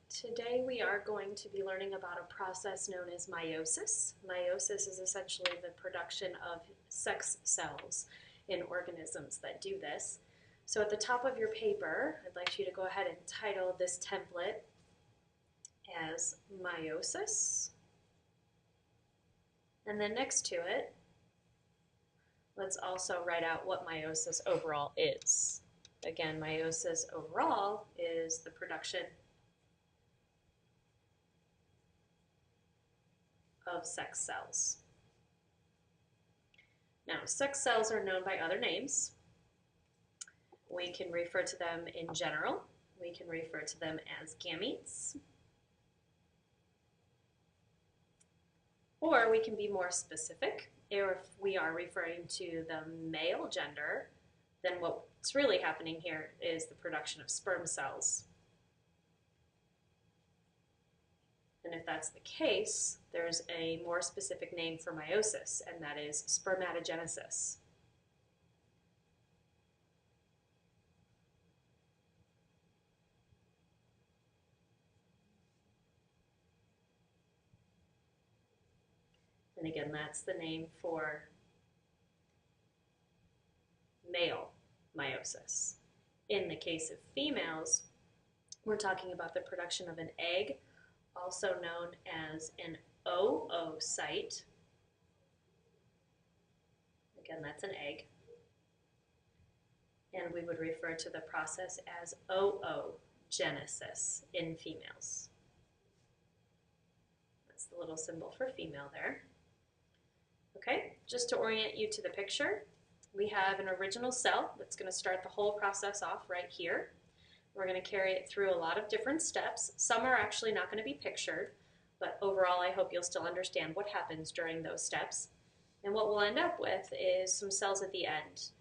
Today we are going to be learning about a process known as meiosis. Meiosis is essentially the production of sex cells in organisms that do this. So at the top of your paper, I'd like you to go ahead and title this template as meiosis. And then next to it, let's also write out what meiosis overall is. Again, meiosis overall is the production of sex cells. Now, sex cells are known by other names. We can refer to them in general. We can refer to them as gametes. Or we can be more specific. If we are referring to the male gender, then what's really happening here is the production of sperm cells. And if that's the case, there's a more specific name for meiosis, and that is spermatogenesis. And again, that's the name for male meiosis. In the case of females, we're talking about the production of an egg, also known as an oocyte. Again, that's an egg. And we would refer to the process as oogenesis in females. That's the little symbol for female there. Okay, just to orient you to the picture, we have an original cell that's going to start the whole process off right here. We're going to carry it through a lot of different steps. Some are actually not going to be pictured, but overall I hope you'll still understand what happens during those steps. And what we'll end up with is some cells at the end.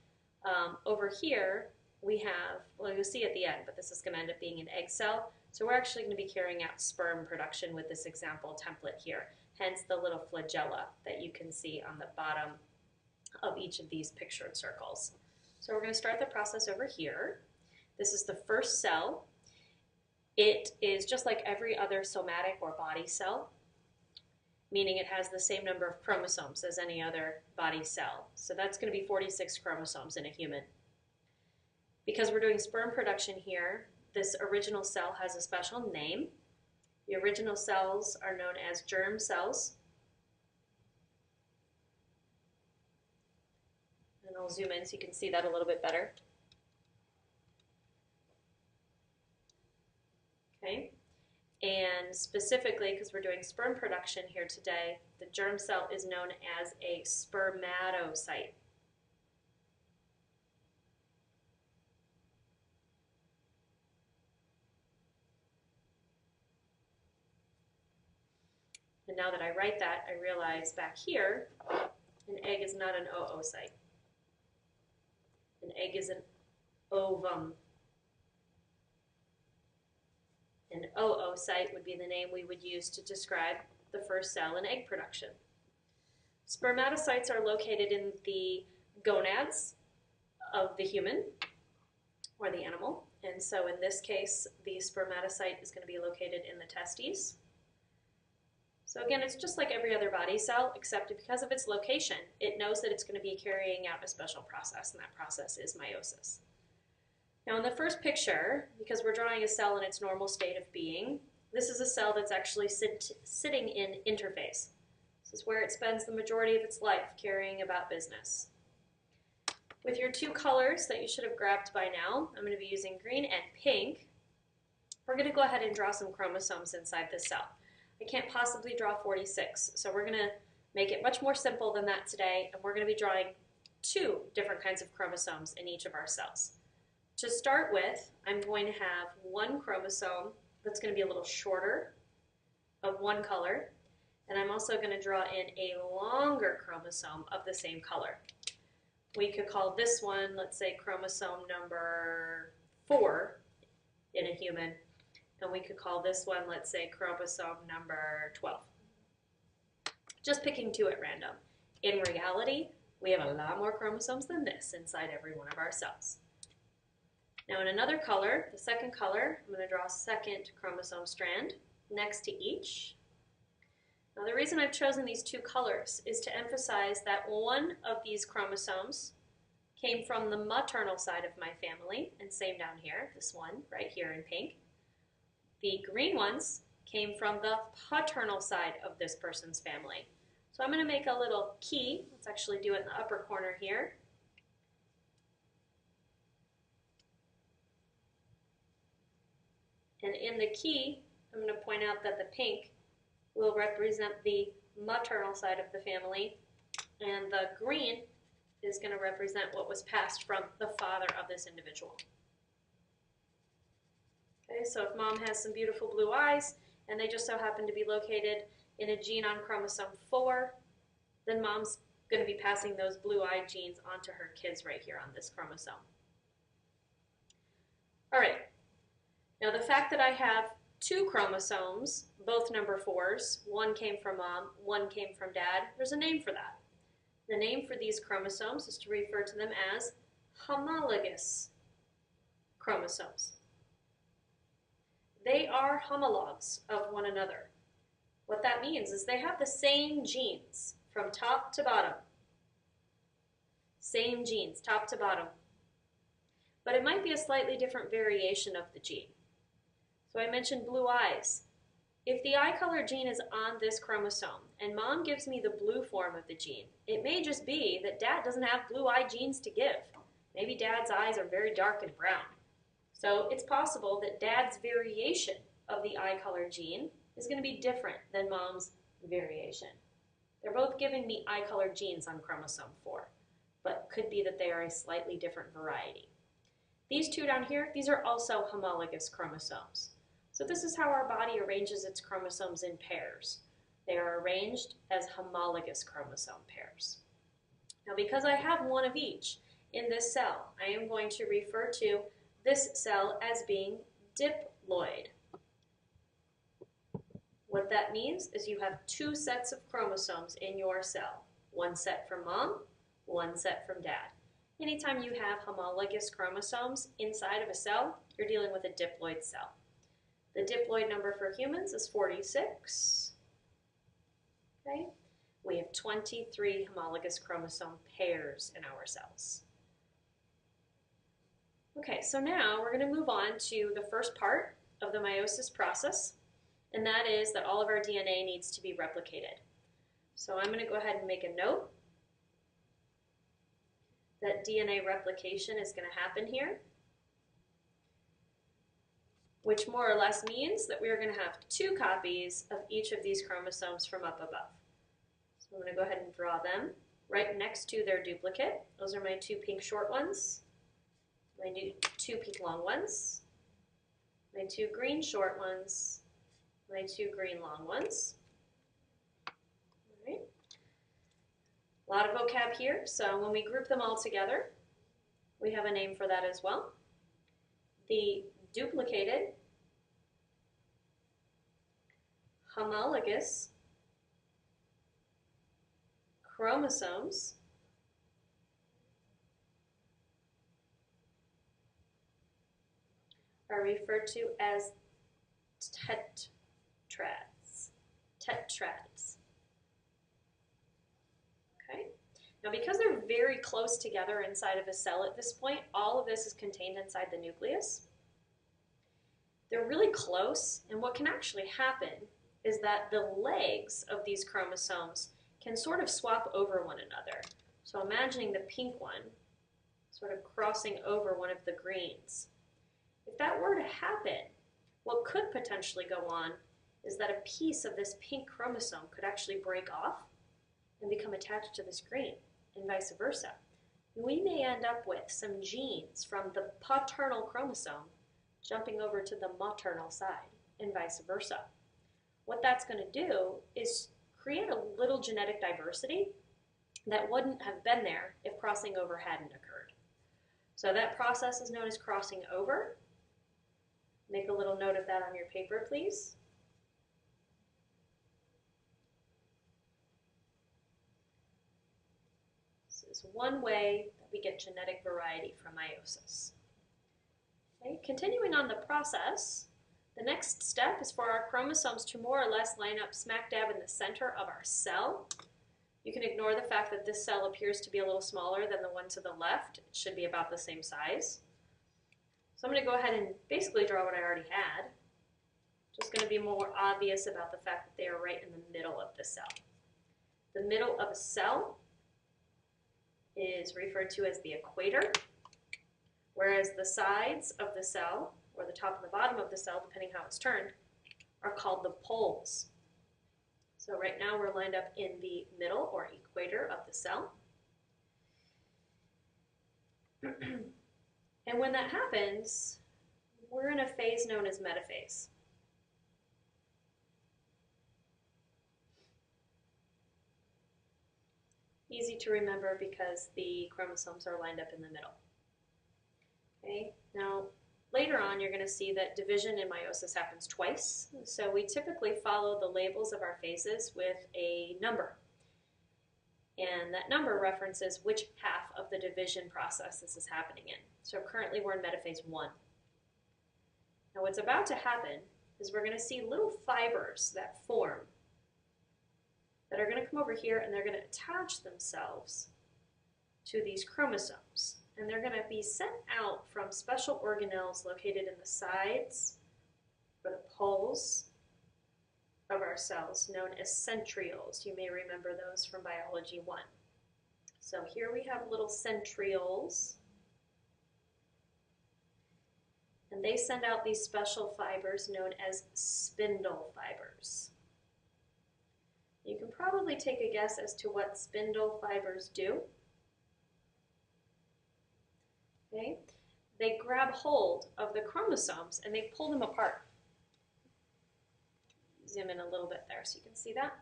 Over here we have, well, you'll see at the end, but this is going to end up being an egg cell. So we're actually going to be carrying out sperm production with this example template here, hence the little flagella that you can see on the bottom of each of these pictured circles. So we're going to start the process over here. This is the first cell. It is just like every other somatic or body cell, meaning it has the same number of chromosomes as any other body cell. So that's going to be 46 chromosomes in a human. Because we're doing sperm production here, this original cell has a special name. The original cells are known as germ cells. And I'll zoom in so you can see that a little bit better. Okay, and specifically, because we're doing sperm production here today, the germ cell is known as a spermatocyte. And now that I write that, I realize back here, an egg is not an oocyte. An egg is an ovum. An oocyte would be the name we would use to describe the first cell in egg production. Spermatocytes are located in the gonads of the human or the animal. And so in this case, the spermatocyte is going to be located in the testes. So again, it's just like every other body cell, except because of its location, it knows that it's going to be carrying out a special process, and that process is meiosis. Now in the first picture, because we're drawing a cell in its normal state of being, this is a cell that's actually sitting in interphase. This is where it spends the majority of its life carrying about business. With your two colors that you should have grabbed by now, I'm going to be using green and pink. We're going to go ahead and draw some chromosomes inside this cell. I can't possibly draw 46, so we're going to make it much more simple than that today, and we're going to be drawing two different kinds of chromosomes in each of our cells. To start with, I'm going to have one chromosome that's going to be a little shorter, of one color, and I'm also going to draw in a longer chromosome of the same color. We could call this one, let's say, chromosome number 4 in a human, and we could call this one, let's say, chromosome number 12. Just picking two at random. In reality, we have a lot more chromosomes than this inside every one of our cells. Now in another color, the second color, I'm going to draw a second chromosome strand next to each. Now the reason I've chosen these two colors is to emphasize that one of these chromosomes came from the maternal side of my family, and same down here, this one right here in pink. The green ones came from the paternal side of this person's family. So I'm going to make a little key. Let's actually do it in the upper corner here. And in the key, I'm going to point out that the pink will represent the maternal side of the family, and the green is going to represent what was passed from the father of this individual. Okay, so if mom has some beautiful blue eyes, and they just so happen to be located in a gene on chromosome 4, then mom's going to be passing those blue-eyed genes onto her kids right here on this chromosome. All right, now the fact that I have 2 chromosomes, both number 4s, one came from mom, one came from dad, there's a name for that. The name for these chromosomes is to refer to them as homologous chromosomes. They are homologs of one another. What that means is they have the same genes from top to bottom. Same genes, top to bottom. But it might be a slightly different variation of the gene. So I mentioned blue eyes. If the eye color gene is on this chromosome and mom gives me the blue form of the gene, it may just be that dad doesn't have blue-eye genes to give. Maybe dad's eyes are very dark and brown. So it's possible that dad's variation of the eye color gene is going to be different than mom's variation. They're both giving me eye color genes on chromosome 4, but could be that they are a slightly different variety. These 2 down here, these are also homologous chromosomes. So this is how our body arranges its chromosomes in pairs. They are arranged as homologous chromosome pairs. Now because I have one of each in this cell, I am going to refer to this cell as being diploid. What that means is you have 2 sets of chromosomes in your cell. One set from mom, one set from dad. Anytime you have homologous chromosomes inside of a cell, you're dealing with a diploid cell. The diploid number for humans is 46. Okay? We have 23 homologous chromosome pairs in our cells. Okay, so now we're going to move on to the first part of the meiosis process, and that is that all of our DNA needs to be replicated. So I'm going to go ahead and make a note that DNA replication is going to happen here, which more or less means that we are going to have 2 copies of each of these chromosomes from up above. So I'm going to go ahead and draw them right next to their duplicate. Those are my 2 pink short ones, my 2 pink long ones, my 2 green short ones, my 2 green long ones. All right. A lot of vocab here, so when we group them all together, we have a name for that as well. The duplicated homologous chromosomes are referred to as tetrads. Tetrads. Okay? Now because they're very close together inside of a cell at this point, all of this is contained inside the nucleus. They're really close, and what can actually happen is that the legs of these chromosomes can sort of swap over one another. So imagining the pink one sort of crossing over one of the greens. If that were to happen, what could potentially go on is that a piece of this pink chromosome could actually break off and become attached to this green, and vice versa. We may end up with some genes from the paternal chromosome jumping over to the maternal side, and vice versa. What that's going to do is create a little genetic diversity that wouldn't have been there if crossing over hadn't occurred. So that process is known as crossing over. Make a little note of that on your paper, please. This is one way that we get genetic variety from meiosis. Okay, continuing on the process, the next step is for our chromosomes to more or less line up smack dab in the center of our cell. You can ignore the fact that this cell appears to be a little smaller than the one to the left. It should be about the same size. So I'm going to go ahead and basically draw what I already had. Just going to be more obvious about the fact that they are right in the middle of the cell. The middle of a cell is referred to as the equator, whereas the sides of the cell, or the top and the bottom of the cell, depending how it's turned, are called the poles. So right now we're lined up in the middle or equator of the cell. And when that happens, we're in a phase known as metaphase. Easy to remember because the chromosomes are lined up in the middle. Okay, now later on you're going to see that division in meiosis happens twice. So we typically follow the labels of our phases with a number. And that number references which half of the division process this is happening in. So currently we're in metaphase 1. Now what's about to happen is we're going to see little fibers that form that are going to come over here and they're going to attach themselves to these chromosomes. And they're going to be sent out from special organelles located in the sides or the poles of our cells, known as centrioles. You may remember those from Biology 1. So here we have little centrioles, and they send out these special fibers known as spindle fibers. You can probably take a guess as to what spindle fibers do. Okay? They grab hold of the chromosomes and they pull them apart. Zoom in a little bit there so you can see that.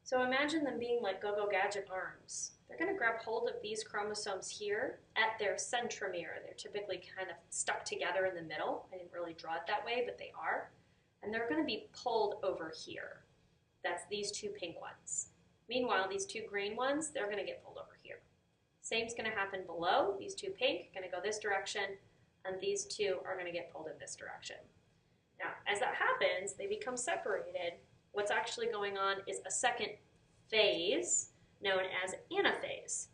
So imagine them being like go-go gadget arms. They're going to grab hold of these chromosomes here at their centromere. They're typically kind of stuck together in the middle. I didn't really draw it that way, but they are. And they're going to be pulled over here. That's these two pink ones. Meanwhile, these two green ones, they're going to get pulled over here. Same's going to happen below. These two pink are going to go this direction, and these two are going to get pulled in this direction. Now, as that happens, they become separated. What's actually going on is a second phase known as anaphase.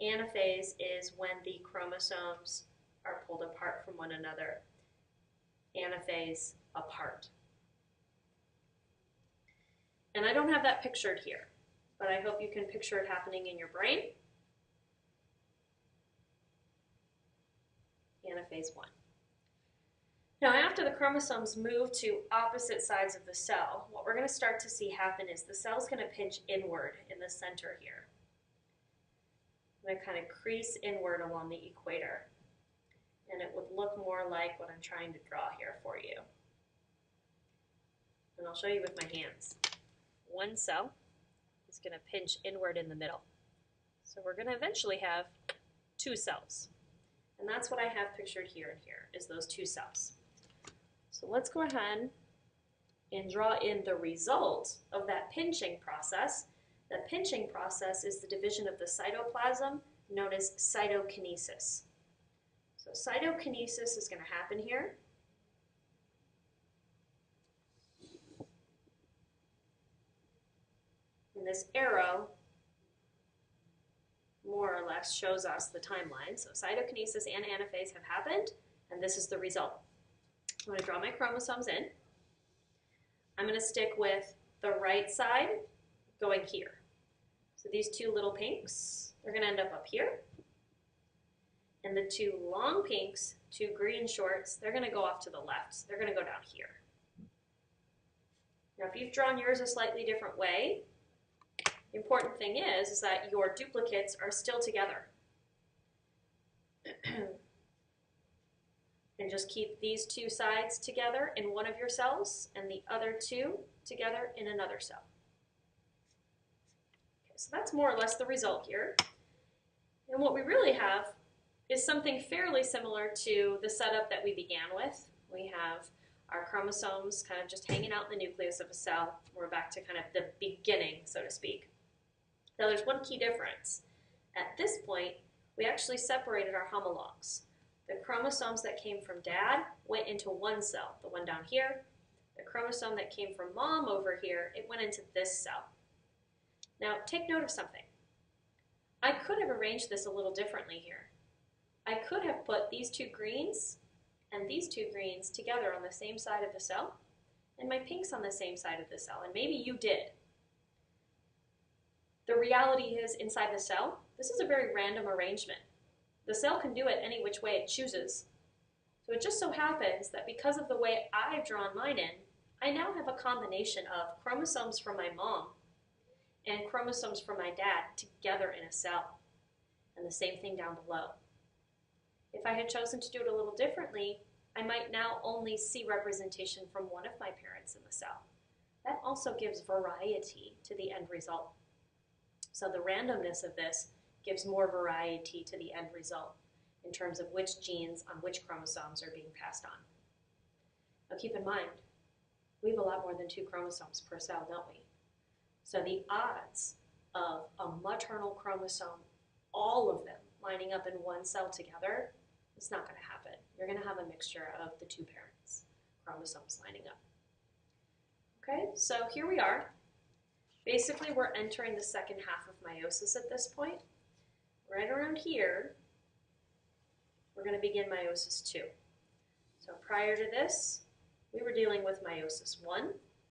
Anaphase is when the chromosomes are pulled apart from one another. Anaphase, apart. And I don't have that pictured here, but I hope you can picture it happening in your brain. Anaphase 1. Now, after the chromosomes move to opposite sides of the cell, what we're going to start to see happen is the cell's going to pinch inward in the center here. I'm going to kind of crease inward along the equator, and it would look more like what I'm trying to draw here for you. And I'll show you with my hands. One cell is going to pinch inward in the middle. So we're going to eventually have two cells. And that's what I have pictured here and here, is those two cells. So let's go ahead and draw in the result of that pinching process. That pinching process is the division of the cytoplasm, known as cytokinesis. So cytokinesis is going to happen here. And this arrow more or less shows us the timeline. So cytokinesis and anaphase have happened, and this is the result. I'm going to draw my chromosomes in. I'm going to stick with the right side going here. So these two little pinks, they're going to end up here. And the two long pinks, two green shorts, they're going to go off to the left. So they're going to go down here. Now, if you've drawn yours a slightly different way, the important thing is that your duplicates are still together. And just keep these two sides together in one of your cells and the other two together in another cell. Okay, so that's more or less the result here. And what we really have is something fairly similar to the setup that we began with. We have our chromosomes kind of just hanging out in the nucleus of a cell. We're back to kind of the beginning, so to speak. Now there's one key difference. At this point, we actually separated our homologs. The chromosomes that came from dad went into one cell, the one down here. The chromosome that came from mom over here, it went into this cell. Now, take note of something. I could have arranged this a little differently here. I could have put these two greens and these two greens together on the same side of the cell, and my pinks on the same side of the cell, and maybe you did. The reality is, inside the cell, this is a very random arrangement. The cell can do it any which way it chooses. So it just so happens that because of the way I've drawn mine in, I now have a combination of chromosomes from my mom and chromosomes from my dad together in a cell. And the same thing down below. If I had chosen to do it a little differently, I might now only see representation from one of my parents in the cell. That also gives variety to the end result. So the randomness of this gives more variety to the end result in terms of which genes on which chromosomes are being passed on. Now keep in mind, we have a lot more than 2 chromosomes per cell, don't we? So the odds of a maternal chromosome, all of them lining up in one cell together, it's not going to happen. You're going to have a mixture of the 2 parents' chromosomes lining up. Okay, so here we are. Basically, we're entering the second half of meiosis at this point. Right around here, we're going to begin meiosis 2. So prior to this, we were dealing with meiosis 1,